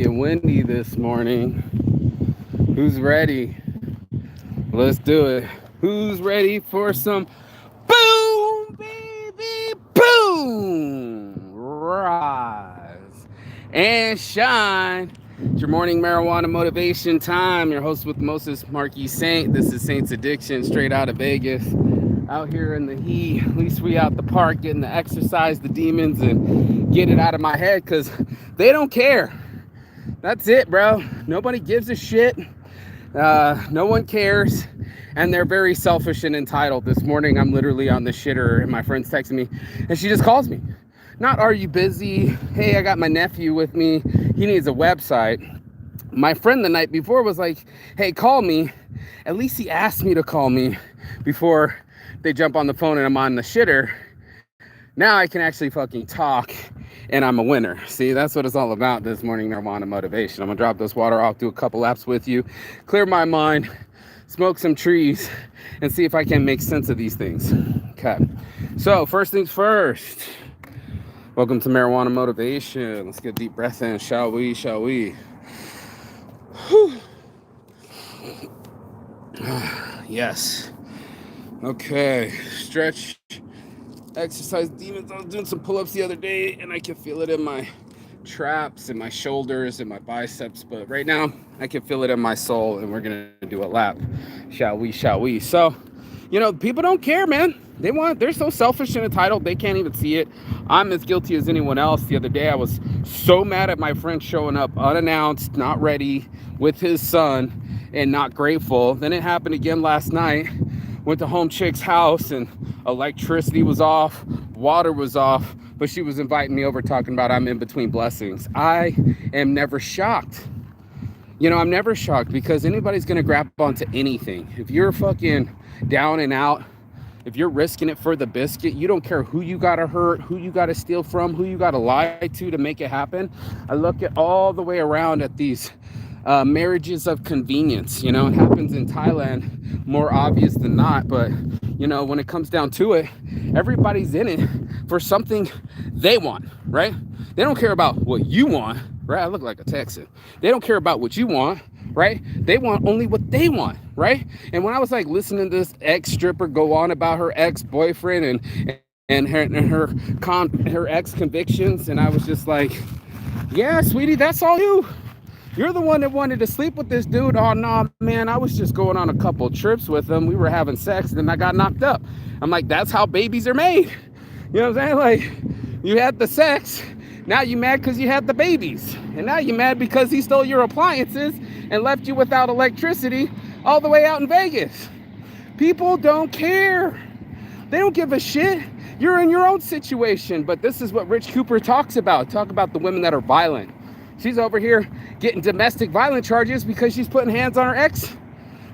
and windy this morning. Who's ready? Let's do it. Who's ready for some boom, baby, boom? Rise and shine. It's your morning marijuana motivation time. Your host with Moses Marquis Saint. This is Saint's Addiction, straight out of Vegas. Out here in the heat, at least we out the park getting to exercise the demons and get it out of my head because they don't care. That's it, bro. Nobody gives a shit. No one cares. And they're very selfish and entitled. This morning, I'm literally on the shitter, and my friend's texting me, and she just calls me. Not, are you busy? Hey, I got my nephew with me. He needs a website. My friend the night before was like, hey, call me. At least he asked me to call me before they jump on the phone and I'm on the shitter. Now I can actually fucking talk and I'm a winner. See, that's what it's all about this morning, marijuana motivation. I'm gonna drop this water off, do a couple laps with you, clear my mind, smoke some trees, and see if I can make sense of these things. Okay, so first things first. Welcome to marijuana motivation. Let's get a deep breath in, shall we? Whew. Yes. Okay, stretch, exercise demons. I was doing some pull-ups the other day and I can feel it in my traps and my shoulders and my biceps, but right now I can feel it in my soul, and we're gonna do a lap. Shall we? So, people don't care, man. They're so selfish and entitled, they can't even see it. I'm as guilty as anyone else. The other day I was so mad at my friend showing up unannounced, not ready, with his son, and not grateful. Then it happened again last night. Went to home chick's house and electricity was off, water was off, but she was inviting me over talking about I'm in between blessings. I am never shocked. I'm never shocked because anybody's gonna grab onto anything. If you're fucking down and out, if you're risking it for the biscuit, you don't care who you gotta hurt, who you gotta steal from, who you gotta lie to make it happen. I look at all the way around at these marriages of convenience. It happens in Thailand, more obvious than not, but when it comes down to it, everybody's in it for something they want, right? They don't care about what you want, right? I look like a Texan. They don't care about what you want, right? They want only what they want, right? And when I was like listening to this ex-stripper go on about her ex-boyfriend and her ex convictions, and I was just like, yeah, sweetie, that's all you. You're the one that wanted to sleep with this dude. Oh, no, man, I was just going on a couple trips with him. We were having sex, and then I got knocked up. I'm like, that's how babies are made. You know what I'm saying? Like, you had the sex. Now you mad because you had the babies. And now you mad because he stole your appliances and left you without electricity all the way out in Vegas. People don't care. They don't give a shit. You're in your own situation. But this is what Rich Cooper talks about. Talk about the women that are violent. She's over here getting domestic violence charges because she's putting hands on her ex,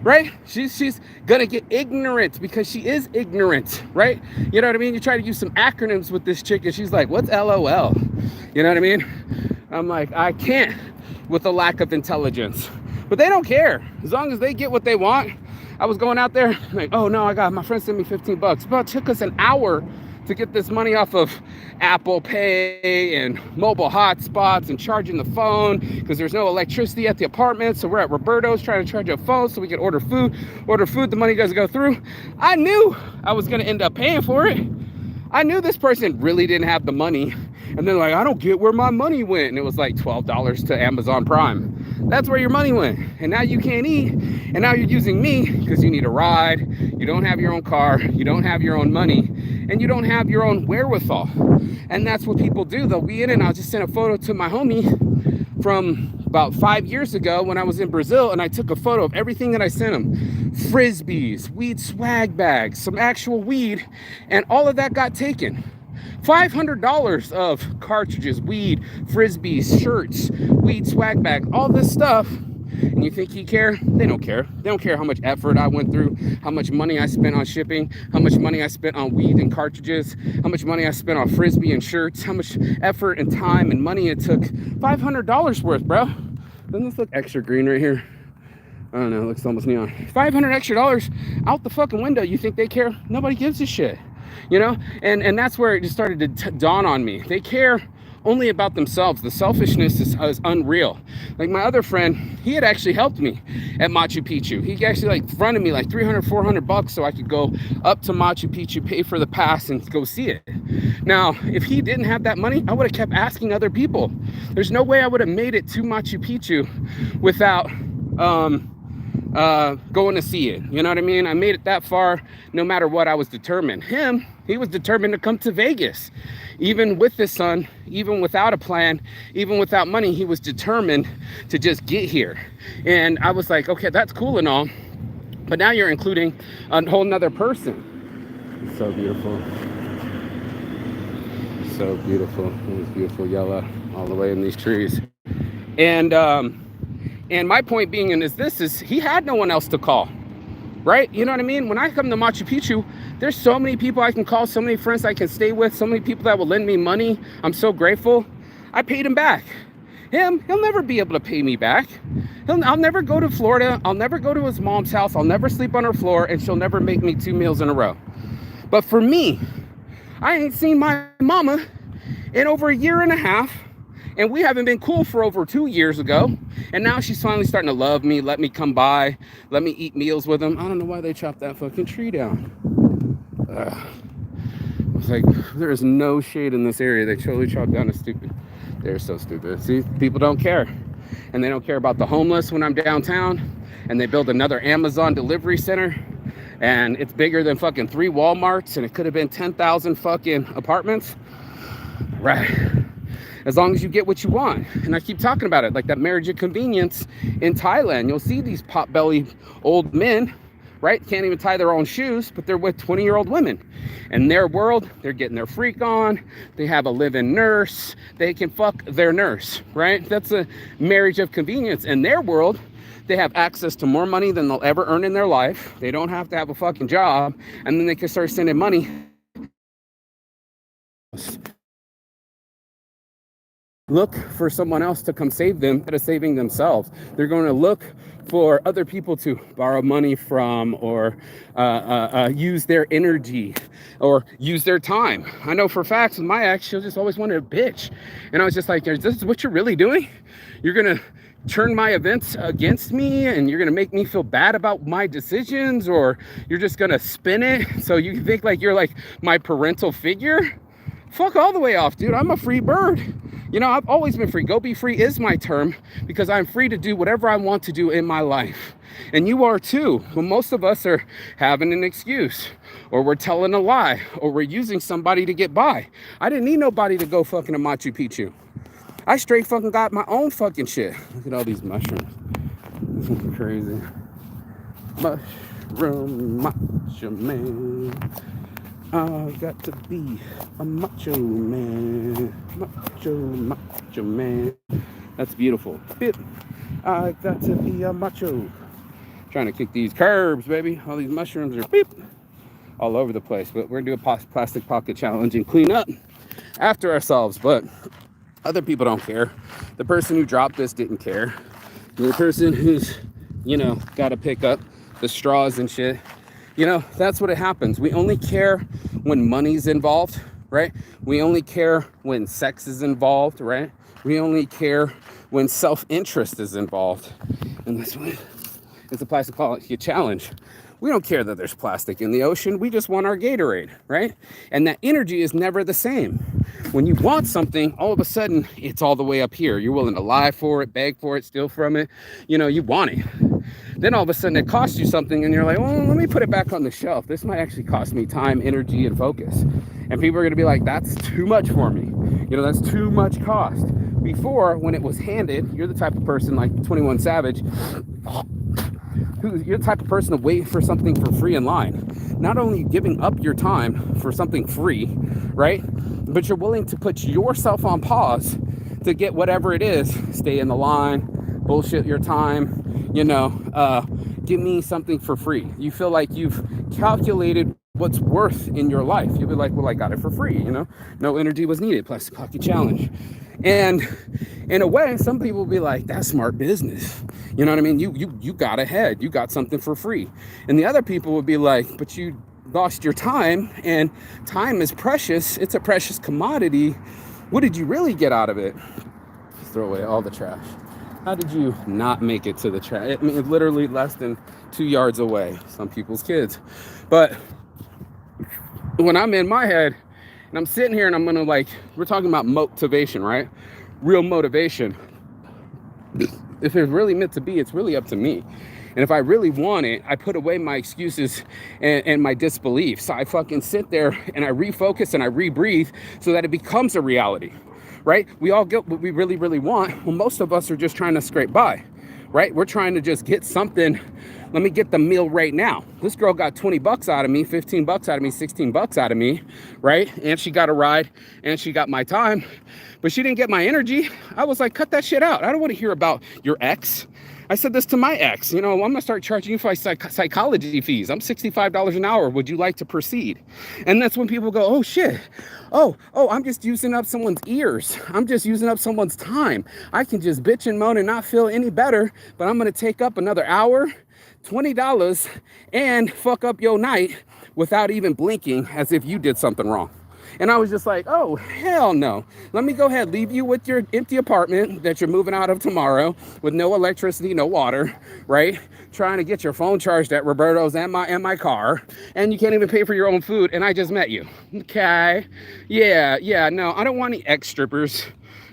right? She's gonna get ignorant because she is ignorant, right? You know what I mean? You try to use some acronyms with this chick and she's like, what's LOL? You know what I mean? I'm like, I can't with a lack of intelligence. But they don't care. As long as they get what they want. I was going out there like, oh no, my friend sent me $15. But it took us an hour to get this money off of Apple Pay and mobile hotspots and charging the phone because there's no electricity at the apartment. So we're at Roberto's trying to charge a phone so we can order food. The money doesn't go through. I knew I was going to end up paying for it. I knew this person really didn't have the money. And they're like, I don't get where my money went. And it was like $12 to Amazon Prime. That's where your money went. And now you can't eat. And now you're using me because you need a ride. You don't have your own car. You don't have your own money. And you don't have your own wherewithal. And that's what people do. They'll be in it. And I'll just send a photo to my homie from about 5 years ago when I was in Brazil, and I took a photo of everything that I sent him. Frisbees, weed swag bags, some actual weed, and all of that got taken. $500 of cartridges, weed, frisbees, shirts, weed swag bag, all this stuff. And you think he care? They don't care. They don't care how much effort I went through, how much money I spent on shipping, how much money I spent on weed and cartridges, how much money I spent on frisbee and shirts, how much effort and time and money it took. $500 worth, bro. Doesn't this look extra green right here? I don't know, it looks almost neon. $500 extra out the fucking window. You think they care? Nobody gives a shit. And that's where it just started to dawn on me. They care only about themselves. The selfishness is unreal. Like my other friend, he had actually helped me at Machu Picchu. He actually like fronted me like 300, 400 bucks so I could go up to Machu Picchu, pay for the pass and go see it. Now, if he didn't have that money, I would have kept asking other people. There's no way I would have made it to Machu Picchu without going to see it. You know what I mean? I made it that far no matter what. I was determined. He was determined to come to Vegas. Even with his son, even without a plan, even without money, he was determined to just get here. And I was like, okay, that's cool and all, but now you're including a whole nother person. It's so beautiful. So beautiful. It was beautiful yellow all the way in these trees. And my point being is he had no one else to call, right? You know what I mean? When I come to Machu Picchu, there's so many people I can call, so many friends I can stay with, so many people that will lend me money. I'm so grateful. I paid him back. He'll never be able to pay me back. I'll never go to Florida. I'll never go to his mom's house. I'll never sleep on her floor, and she'll never make me 2 meals in a row. But for me, I ain't seen my mama in over 1.5 years. And we haven't been cool for over 2 years ago. And now she's finally starting to love me, let me come by, let me eat meals with them. I don't know why they chopped that fucking tree down. It's like, there is no shade in this area. They totally chopped down. It's stupid. They're so stupid. See, people don't care. And they don't care about the homeless when I'm downtown. And they build another Amazon delivery center. And it's bigger than fucking 3 Walmarts. And it could have been 10,000 fucking apartments. Right. As long as you get what you want. And I keep talking about it, like that marriage of convenience in Thailand. You'll see these pot-bellied old men, right? Can't even tie their own shoes, but they're with 20-year-old women. In their world, they're getting their freak on. They have a live-in nurse. They can fuck their nurse, right? That's a marriage of convenience. In their world, they have access to more money than they'll ever earn in their life. They don't have to have a fucking job. And then they can start sending money. Look for someone else to come save them instead of saving themselves. They're going to look for other people to borrow money from, or use their energy, or use their time. I know for facts with my ex, she'll just always wanted a bitch. And I was just like, is this what you're really doing? You're going to turn my events against me, and you're going to make me feel bad about my decisions, or you're just going to spin it so you think like you're like my parental figure? Fuck all the way off, dude. I'm a free bird. You know, I've always been free. Go be free is my term, because I'm free to do whatever I want to do in my life. And you are too. Well, most of us are having an excuse, or we're telling a lie, or we're using somebody to get by. I didn't need nobody to go fucking to Machu Picchu. I straight fucking got my own fucking shit. Look at all these mushrooms. This is crazy. Mushroom macho man. I got to be a macho man. Macho man. That's beautiful. Bip. I got to be a macho. Trying to kick these curbs, baby. All these mushrooms are beep all over the place. But we're gonna do a plastic pocket challenge and clean up after ourselves. But other people don't care. The person who dropped this didn't care. The person who's, you know, got to pick up the straws and shit. You know, that's what it happens. We only care when money's involved, right? We only care when sex is involved, right? We only care when self-interest is involved. And that's what it's a plastic pocket challenge. We don't care that there's plastic in the ocean. We just want our Gatorade, right? And that energy is never the same. When you want something, all of a sudden, it's all the way up here. You're willing to lie for it, beg for it, steal from it. You know, you want it. Then all of a sudden it costs you something, and you're like, well, let me put it back on the shelf. This might actually cost me time, energy, and focus. And people are going to be like, that's too much for me. You know, that's too much cost. Before, when it was handed, you're the type of person like 21 Savage, you're the type of person to wait for something for free in line. Not only giving up your time for something free, right? But you're willing to put yourself on pause to get whatever it is. Stay in the line, bullshit your time, you know, give me something for free. You feel like you've calculated what's worth in your life. You'll be like, well, I got it for free, you know? No energy was needed, plastic pocket challenge. And in a way, some people will be like, that's smart business. You know what I mean? You got ahead. You got something for free. And the other people would be like, but you lost your time, and time is precious. It's a precious commodity. What did you really get out of it? Throw away all the trash. How did you not make it to the trash? I mean, it's literally less than 2 yards away, some people's kids. But when I'm in my head and I'm sitting here and I'm gonna, like, we're talking about motivation, right? Real motivation. If it's really meant to be, it's really up to me. And if I really want it, I put away my excuses and my disbelief. So I fucking sit there and I refocus and I rebreathe so that it becomes a reality, right? We all get what we really, really want. Well, most of us are just trying to scrape by, right? We're trying to just get something. Let me get the meal right now. This girl got 20 bucks out of me, 15 bucks out of me, 16 bucks out of me, right? And she got a ride and she got my time, but she didn't get my energy. I was like, cut that shit out. I don't want to hear about your ex. I said this to my ex, you know, I'm gonna start charging you for psychology fees. I'm $65 an hour. Would you like to proceed? And that's when people go, oh shit. Oh, I'm just using up someone's ears. I'm just using up someone's time. I can just bitch and moan and not feel any better, but I'm gonna take up another hour, $20, and fuck up your night without even blinking as if you did something wrong. And I was just like, oh, hell no. Let me go ahead, leave you with your empty apartment that you're moving out of tomorrow with no electricity, no water, right? Trying to get your phone charged at Roberto's and my car, and you can't even pay for your own food, and I just met you. Okay. Yeah, no, I don't want any ex-strippers.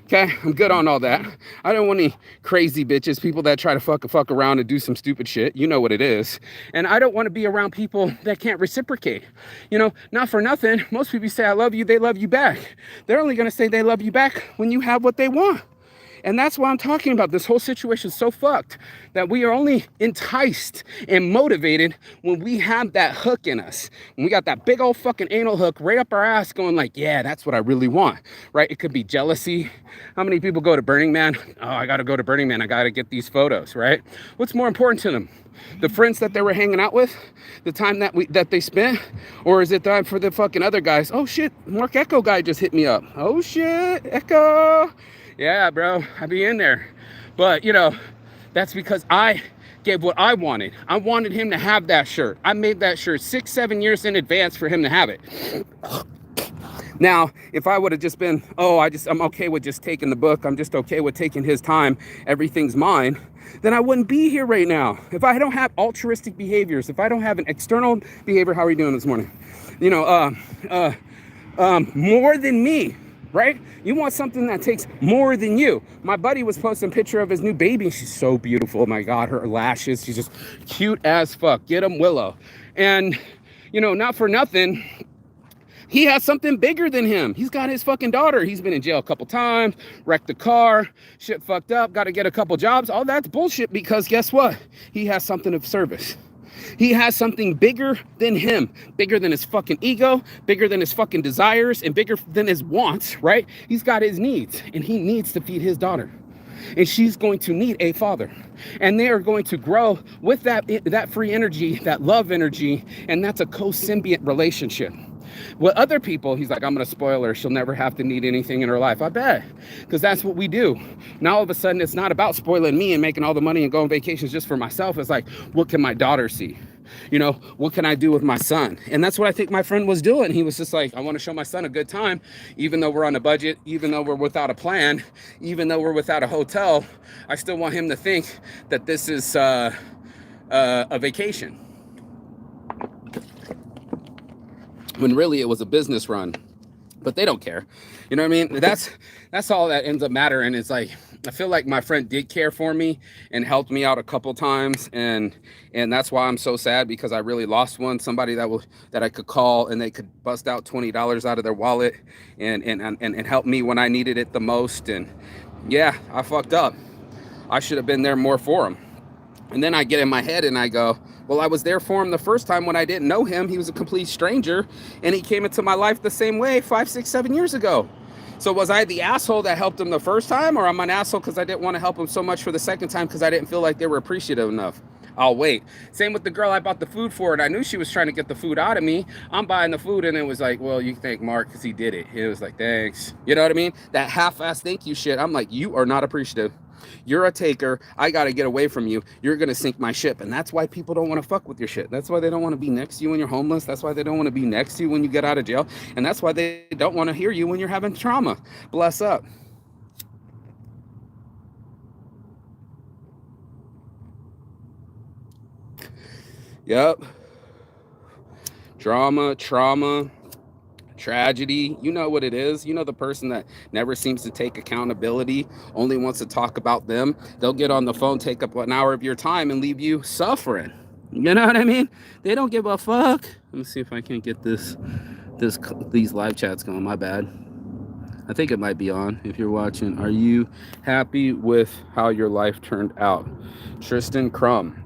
Okay, I'm good on all that. I don't want any crazy bitches, people that try to fuck around and do some stupid shit. You know what it is. And I don't want to be around people that can't reciprocate. You know, not for nothing. Most people say I love you, they love you back. They're only going to say they love you back when you have what they want. And that's why I'm talking about. This whole situation is so fucked that we are only enticed and motivated when we have that hook in us. When we got that big old fucking anal hook right up our ass going like, yeah, that's what I really want, right? It could be jealousy. How many people go to Burning Man? Oh, I got to go to Burning Man. I got to get these photos, right? What's more important to them? The friends that they were hanging out with, the time that they spent, or is it time for the fucking other guys? Oh shit, Mark Echo guy just hit me up. Oh shit, Echo. Yeah, bro, I be in there. But, you know, that's because I gave what I wanted. I wanted him to have that shirt. I made that shirt 6-7 years in advance for him to have it. Now, if I would have just been, I'm okay with just taking the book, I'm just okay with taking his time, everything's mine, then I wouldn't be here right now. If I don't have altruistic behaviors, if I don't have an external behavior, how are you doing this morning? You know, more than me. Right? You want something that takes more than you. My buddy was posting a picture of his new baby. She's so beautiful. Oh my God, her lashes. She's just cute as fuck. Get him, Willow. And, you know, not for nothing, he has something bigger than him. He's got his fucking daughter. He's been in jail a couple times, wrecked the car, shit fucked up, got to get a couple jobs. All that's bullshit because guess what? He has something of service. He has something bigger than him, bigger than his fucking ego, bigger than his fucking desires, and bigger than his wants, right? He's got his needs, and he needs to feed his daughter. And she's going to need a father. And they are going to grow with that free energy, that love energy, and that's a co-symbiont relationship. With other people, he's like, I'm going to spoil her. She'll never have to need anything in her life. I bet. Because that's what we do. Now, all of a sudden, it's not about spoiling me and making all the money and going on vacations just for myself. It's like, what can my daughter see? You know, what can I do with my son? And that's what I think my friend was doing. He was just like, I want to show my son a good time, even though we're on a budget, even though we're without a plan, even though we're without a hotel. I still want him to think that this is a vacation. When really it was a business run, but they don't care. You know what I mean? That's all that ends up mattering. It's like, I feel like my friend did care for me and helped me out a couple times. And that's why I'm so sad, because I really lost one, somebody that I could call and they could bust out $20 out of their wallet and help me when I needed it the most. And yeah, I fucked up. I should have been there more for him. And then I get in my head and I go, well, I was there for him the first time when I didn't know him. He was a complete stranger, and he came into my life the same way 5, 6, 7 years ago. So was I the asshole that helped him the first time, or am I an asshole because I didn't want to help him so much for the second time because I didn't feel like they were appreciative enough? I'll wait. Same with the girl I bought the food for, and I knew she was trying to get the food out of me. I'm buying the food, and it was like, well, you thank Mark because he did it. It was like, thanks. You know what I mean? That half-assed thank you shit. I'm like, you are not appreciative. You're a taker. I got to get away from you. You're going to sink my ship. And that's why people don't want to fuck with your shit. That's why they don't want to be next to you when you're homeless. That's why they don't want to be next to you when you get out of jail. And that's why they don't want to hear you when you're having trauma. Bless up. Yep. Drama, trauma, tragedy. You know what it is. You know the person that never seems to take accountability, only wants to talk about them. They'll get on the phone, take up an hour of your time, and leave you suffering. You know what I mean? They don't give a fuck. Let me see if I can get these live chats going. My bad. I think it might be on if you're watching. Are you happy with how your life turned out? Tristan Crum.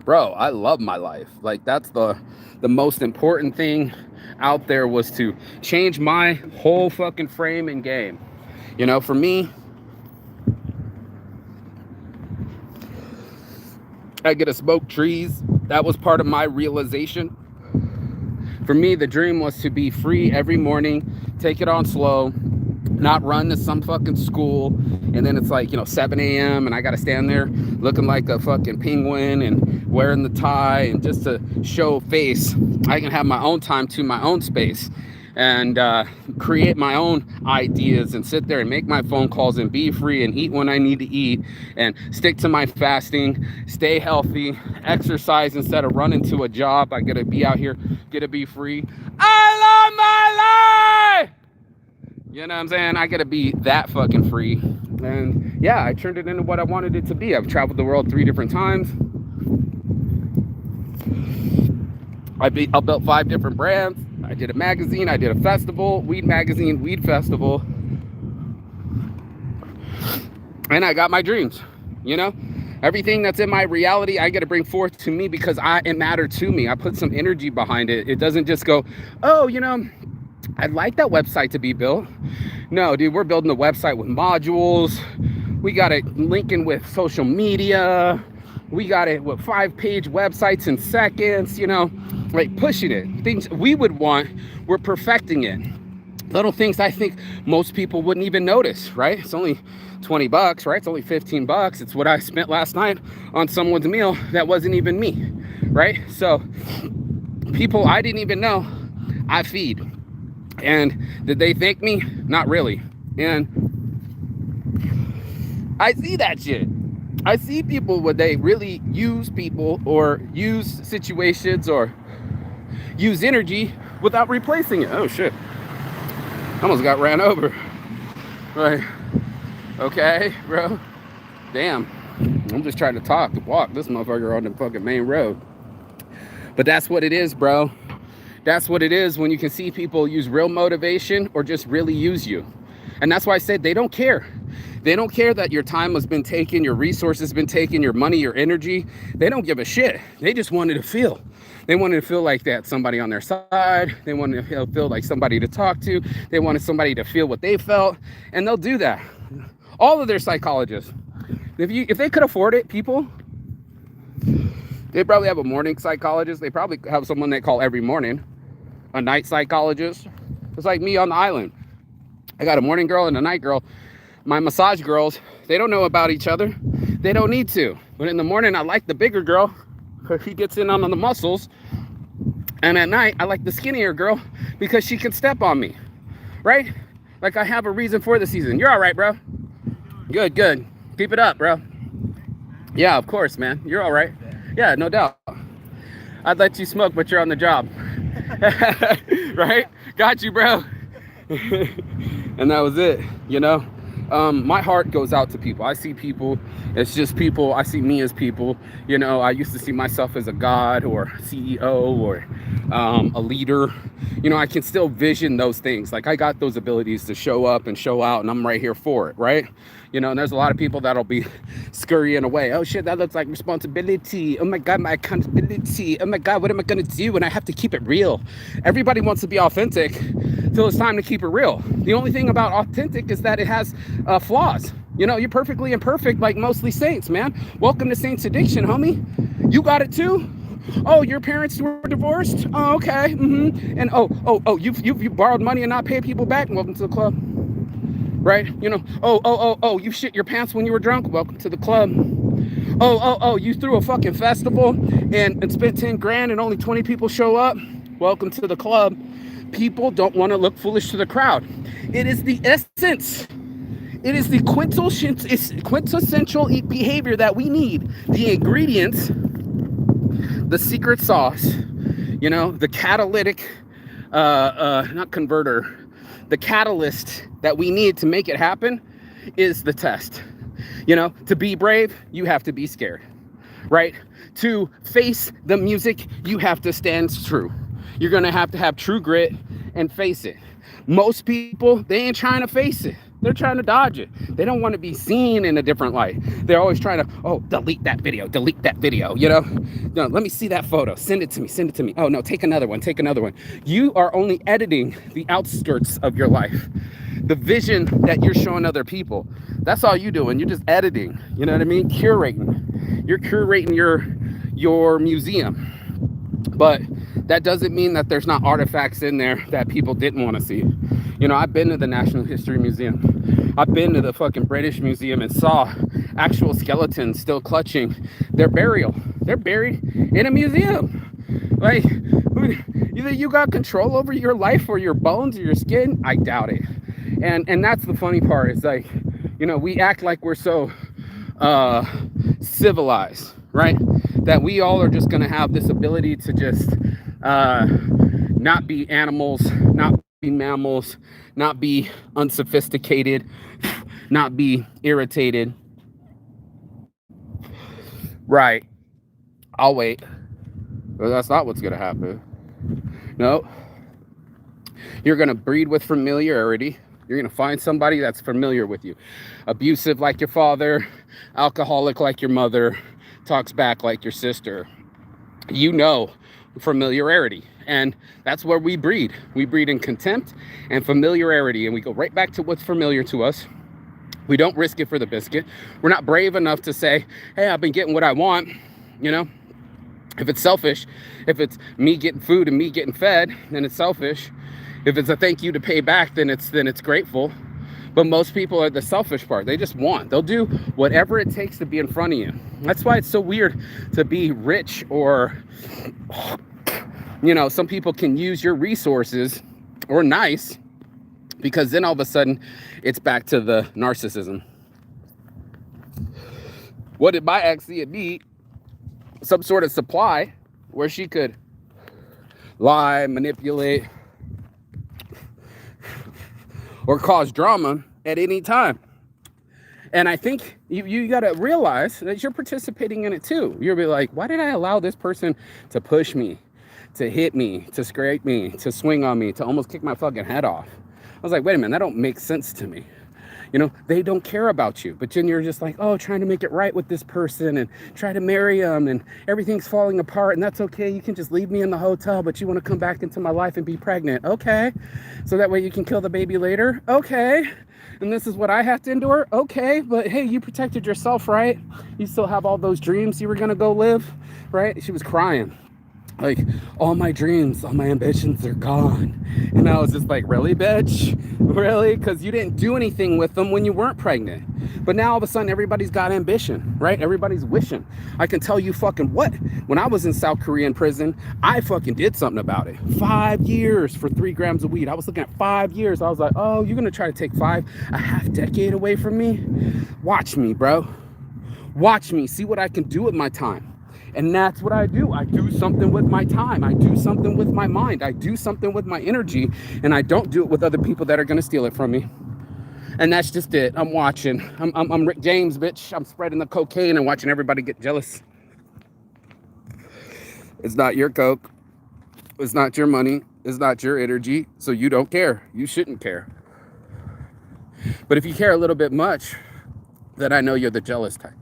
Bro, I love my life. Like, that's the most important thing out there, was to change my whole fucking frame and game. You know, for me, I get to smoke trees. That was part of my realization. For me, the dream was to be free every morning, take it on slow, not run to some fucking school, and then it's like, 7 a.m. and I gotta stand there looking like a fucking penguin and wearing the tie, and just to show face. I can have my own time to my own space, and create my own ideas, and sit there and make my phone calls, and be free, and eat when I need to eat, and stick to my fasting, stay healthy, exercise instead of running to a job. I gotta be out here, gotta be free. I love my life! You know what I'm saying? I gotta be that fucking free. And yeah, I turned it into what I wanted it to be. I've traveled the world 3 different times. I built 5 different brands. I did a magazine. I did a festival, weed magazine, weed festival. And I got my dreams, Everything that's in my reality, I got to bring forth to me, because it mattered to me. I put some energy behind it. It doesn't just go, oh, I'd like that website to be built. No, dude, we're building a website with modules. We got it linking with social media. We got it with 5-page websites in seconds, like pushing it. Things we would want, we're perfecting it. Little things I think most people wouldn't even notice, right? It's only $20, right? It's only $15. It's what I spent last night on someone's meal that wasn't even me, right? So people I didn't even know, I feed. And did they thank me? Not really. And I see that shit. I see people where they really use people, or use situations, or use energy without replacing it. Oh shit. Almost got ran over. Right. Okay, bro. Damn. I'm just trying to talk and walk this motherfucker on the fucking main road. But that's what it is, bro. That's what it is when you can see people use real motivation or just really use you. And that's why I said they don't care. They don't care that your time has been taken, your resources been taken, your money, your energy. They don't give a shit. They just wanted to feel. They wanted to feel like they had somebody on their side. They wanted to feel like somebody to talk to. They wanted somebody to feel what they felt. And they'll do that. All of their psychologists. If they could afford it, people, they probably have a morning psychologist. They probably have someone they call every morning. A night psychologist. It's like me on the island. I got a morning girl and a night girl. My massage girls, they don't know about each other. They don't need to. But in the morning, I like the bigger girl, because she gets in on the muscles. And at night, I like the skinnier girl, because she can step on me. Right? Like, I have a reason for the season. You're all right, bro. Good. Keep it up, bro. Yeah, of course, man. You're all right. Yeah, no doubt. I'd let you smoke, but you're on the job. Right? Got you, bro. And that was it, my heart goes out to people. I see people, it's just people. I see me as people. I used to see myself as a god or CEO or a leader. I can still vision those things. Like, I got those abilities to show up and show out, and I'm right here for it, right? And there's a lot of people that'll be scurrying away. Oh shit, that looks like responsibility. Oh my God, my accountability. Oh my God, what am I gonna do when I have to keep it real? Everybody wants to be authentic till it's time to keep it real. The only thing about authentic is that it has flaws. You're perfectly imperfect, like mostly saints, man. Welcome to Saints Addiction, homie. You got it too? Oh, your parents were divorced? Oh, okay. And you borrowed money and not paid people back? Welcome to the club. right? You know, oh, you shit your pants when you were drunk? Welcome to the club. Oh, you threw a fucking festival and spent 10 grand and only 20 people show up? Welcome to the club. People don't want to look foolish to the crowd. It is the essence. It is the quintessential behavior that we need. The ingredients, the secret sauce, you know, the catalytic, not converter, the catalyst that we need to make it happen is the test. You know, to be brave, you have to be scared, right? To face the music, you have to stand true. You're going to have true grit and face it. Most people, they ain't trying to face it. They're trying to dodge it. They don't want to be seen in a different light. They're always trying to, oh, delete that video, you know? No, let me see that photo. Send it to me. Oh, no, take another one. You are only editing the outskirts of your life. The vision that you're showing other people, that's all you doing. You're just editing, you know what I mean? Curating. You're curating your museum. But that doesn't mean that there's not artifacts in there that people didn't want to see. You know, I've been to the National History Museum. I've been to the fucking British Museum and saw actual skeletons still clutching their burial. They're buried in a museum. Like, either you got control over your life or your bones or your skin. I doubt it. And that's the funny part. It's like, you know, we act like we're so civilized, right? That we all are just going to have this ability to just not be animals, not be mammals, not be unsophisticated, not be irritated. Right. I'll wait. But that's not what's going to happen. No. You're going to breed with familiarity. You're going to find somebody that's familiar with you. Abusive like your father, alcoholic like your mother, talks back like your sister. You know, familiarity. And that's where we breed. We breed in contempt and familiarity. And we go right back to what's familiar to us. We don't risk it for the biscuit. We're not brave enough to say, hey, I've been getting what I want. You know, if it's selfish, if it's me getting food and me getting fed, then it's selfish. If it's a thank you to pay back, then it's grateful. But most people are the selfish part. They just want. They'll do whatever it takes to be in front of you. That's why it's so weird to be rich or, you know, some people can use your resources or nice, because then all of a sudden it's back to the narcissism. What did my ex see in me? Some sort of supply where she could lie, manipulate, or cause drama at any time. And I think you got to realize that you're participating in it too. You'll be like, why did I allow this person to push me, to hit me, to scrape me, to swing on me, to almost kick my fucking head off? I was like, wait a minute, that don't make sense to me. You know, they don't care about you, but then you're just like, oh, trying to make it right with this person and try to marry them, and everything's falling apart, and that's okay. You can just leave me in the hotel, but you want to come back into my life and be pregnant. Okay. So that way you can kill the baby later. Okay. And this is what I have to endure. Okay. But hey, you protected yourself, right? You still have all those dreams you were going to go live, right? She was crying. Like, all my dreams, all my ambitions are gone. And I was just like, really, bitch? Really? Because you didn't do anything with them when you weren't pregnant. But now all of a sudden, everybody's got ambition, right? Everybody's wishing. I can tell you fucking what. When I was in South Korean prison, I fucking did something about it. 5 years for 3 grams of weed. I was looking at 5 years. I was like, oh, you're going to try to take a half decade away from me? Watch me, bro. Watch me. See what I can do with my time. And that's what I do. I do something with my time. I do something with my mind. I do something with my energy. And I don't do it with other people that are going to steal it from me. And that's just it. I'm watching. I'm Rick James, bitch. I'm spreading the cocaine and watching everybody get jealous. It's not your coke. It's not your money. It's not your energy. So you don't care. You shouldn't care. But if you care a little bit much, then I know you're the jealous type.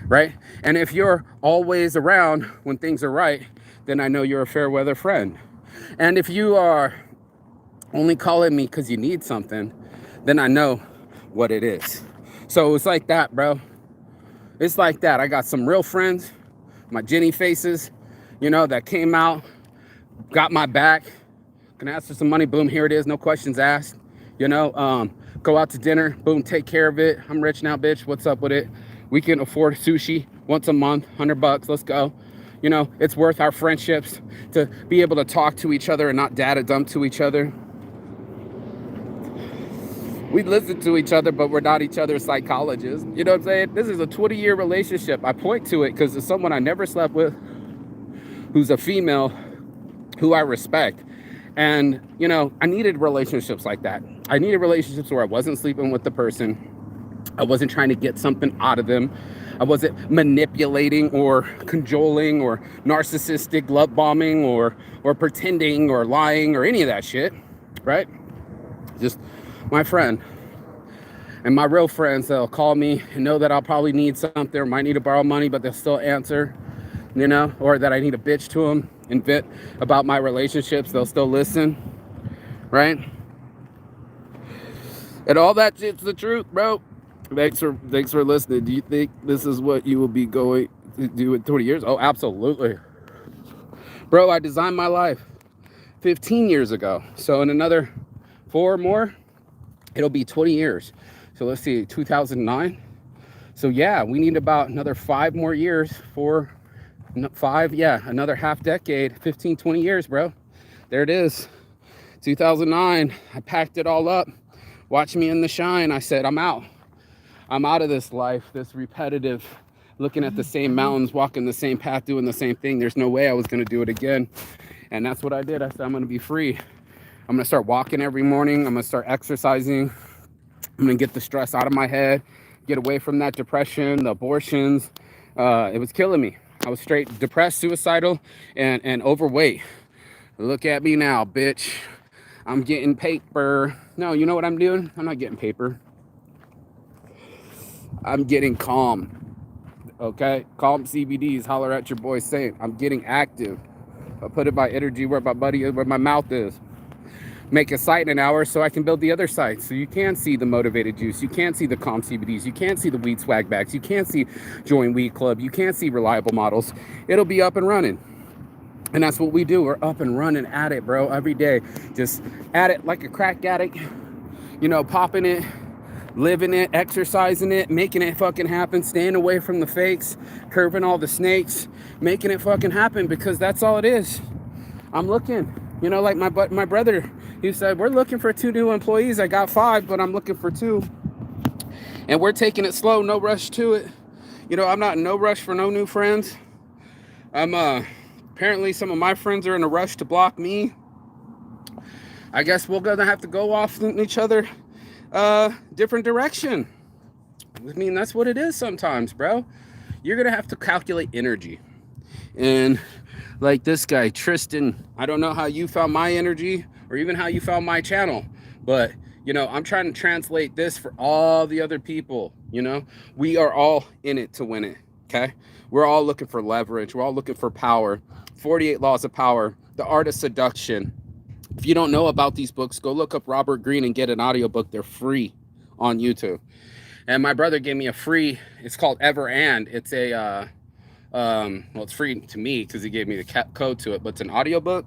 Right? And if you're always around when things are right, then I know you're a fair weather friend. And if you are only calling me because you need something, then I know what it is. So it's like that, bro. It's like that. I got some real friends, my Jenny faces, you know, that came out, got my back. Can I ask for some money? Boom, here it is. No questions asked. You know, go out to dinner, boom, take care of it. I'm rich now, bitch. What's up with it? We can afford sushi once a month, $100. Let's go. You know, it's worth our friendships to be able to talk to each other and not data dump to each other. We listen to each other, but we're not each other's psychologists. You know what I'm saying? This is a 20-year relationship. I point to it because it's someone I never slept with, who's a female, who I respect. And, you know, I needed relationships like that. I needed relationships where I wasn't sleeping with the person. I wasn't trying to get something out of them. I wasn't manipulating or cajoling or narcissistic love bombing or pretending or lying or any of that shit, right? Just my friend. And my real friends, they'll call me and know that I'll probably need something or might need to borrow money, but they'll still answer, you know, or that I need a bitch to them and vent about my relationships. They'll still listen, right? And all that shit's the truth, bro. Thanks for listening. Do you think this is what you will be going to do in 20 years? Oh, absolutely. Bro, I designed my life 15 years ago. So in another 4 more, it'll be 20 years. So let's see, 2009. So yeah, we need about another 5 more years for another half decade, 15, 20 years, bro. There it is. 2009, I packed it all up. Watch me in the shine. I said, I'm out. I'm out of this life, this repetitive, looking at the same mountains, walking the same path, doing the same thing. There's no way I was going to do it again. And that's what I did. I said, I'm going to be free. I'm going to start walking every morning. I'm going to start exercising. I'm going to get the stress out of my head, get away from that depression, the abortions. It was killing me. I was straight depressed, suicidal, and overweight. Look at me now, bitch. I'm getting paper. No, you know what I'm doing? I'm not getting paper. I'm getting calm. Okay? Calm CBDs. Holler at your boy Saint. I'm getting active. I put it by energy where my buddy is, where my mouth is. Make a site in an hour so I can build the other sites. So you can see the motivated juice. You can see the calm CBDs. You can see the weed swag bags. You can see Join Weed Club. You can see reliable models. It'll be up and running. And that's what we do. We're up and running at it, bro, every day. Just at it like a crack addict. You know, popping it, living it, exercising it, making it fucking happen, staying away from the fakes, curving all the snakes, making it fucking happen, because that's all it is. I'm looking. You know, like my brother, he said, we're looking for 2 new employees. I got 5, but I'm looking for 2. And we're taking it slow, no rush to it. You know, I'm not in no rush for no new friends. Apparently some of my friends are in a rush to block me. I guess we're gonna have to go off in each other different direction. I mean, that's what it is sometimes, bro. You're gonna have to calculate energy. And like this guy, Tristan, I don't know how you found my energy or even how you found my channel, but you know, I'm trying to translate this for all the other people. You know, we are all in it to win it. Okay. We're all looking for leverage. We're all looking for power. 48 Laws of Power, The Art of Seduction. If you don't know about these books, go look up Robert Greene and get an audiobook. They're free on YouTube. And my brother gave me a free, it's called Ever And. It's a, well, it's free to me because he gave me the code to it, but it's an audiobook.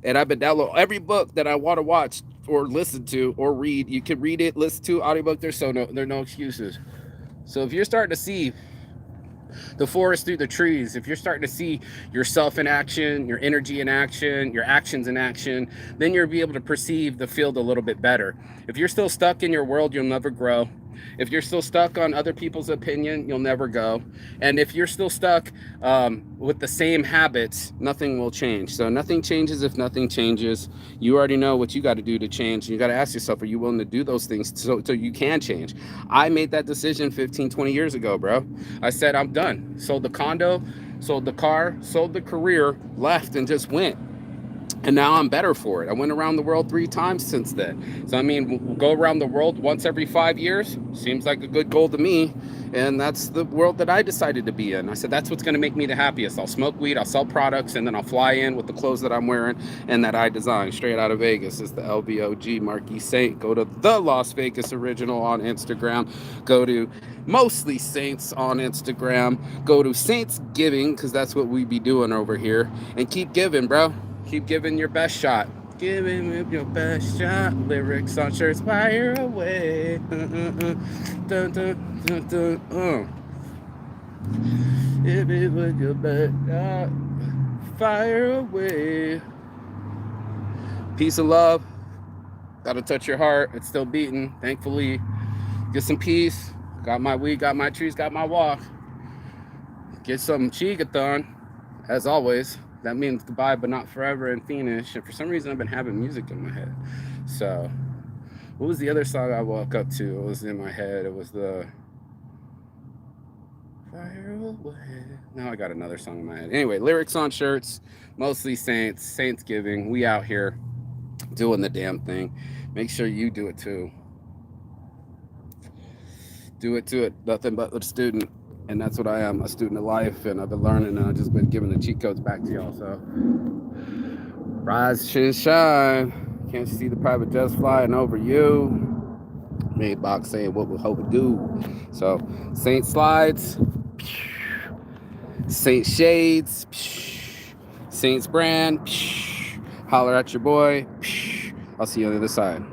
And I've been downloading every book that I want to watch or listen to or read. You can read it, listen to audiobook. There are no excuses. So if you're starting to see the forest through the trees, if you're starting to see yourself in action, your energy in action, your actions in action, then you'll be able to perceive the field a little bit better. If you're still stuck in your world, you'll never grow. If you're still stuck on other people's opinion, you'll never go. And if you're still stuck with the same habits, nothing will change. So nothing changes if nothing changes. You already know what you got to do to change. You got to ask yourself, are you willing to do those things so you can change? I made that decision 15, 20 years ago, bro. I said, I'm done. Sold the condo, sold the car, sold the career, left and just went. And now I'm better for it. I went around the world 3 times since then. So, I mean, go around the world once every 5 years. Seems like a good goal to me. And that's the world that I decided to be in. I said, that's what's going to make me the happiest. I'll smoke weed, I'll sell products, and then I'll fly in with the clothes that I'm wearing and that I designed straight out of Vegas. It's the LVOG Marquis Saint. Go to the Las Vegas Original on Instagram. Go to Mostly Saints on Instagram. Go to Saints Giving, because that's what we be doing over here. And keep giving, bro. Keep giving your best shot. Give him your best shot. Lyrics on shirts, fire away. Dun, dun, dun, dun, If it was your best shot, fire away. Peace and love. Gotta touch your heart. It's still beating. Thankfully, get some peace. Got my weed, got my trees, got my walk. Get some Chigathon, as always. That means goodbye, but not forever, and finish. And for some reason, I've been having music in my head. So, what was the other song I woke up to? It was in my head. It was the Fire Away. Now I got another song in my head. Anyway, lyrics on shirts, mostly Saints, Saints-giving. We out here doing the damn thing. Make sure you do it too. Do it. Nothing but a student. And that's what I am, a student of life, and I've been learning, and I've just been giving the cheat codes back to y'all. So, rise, shine. Can't you see the private jets flying over you? Made box saying what we hope to do. So, Saint Slides, Saint Shades, Saints Brand, holler at your boy. I'll see you on the other side.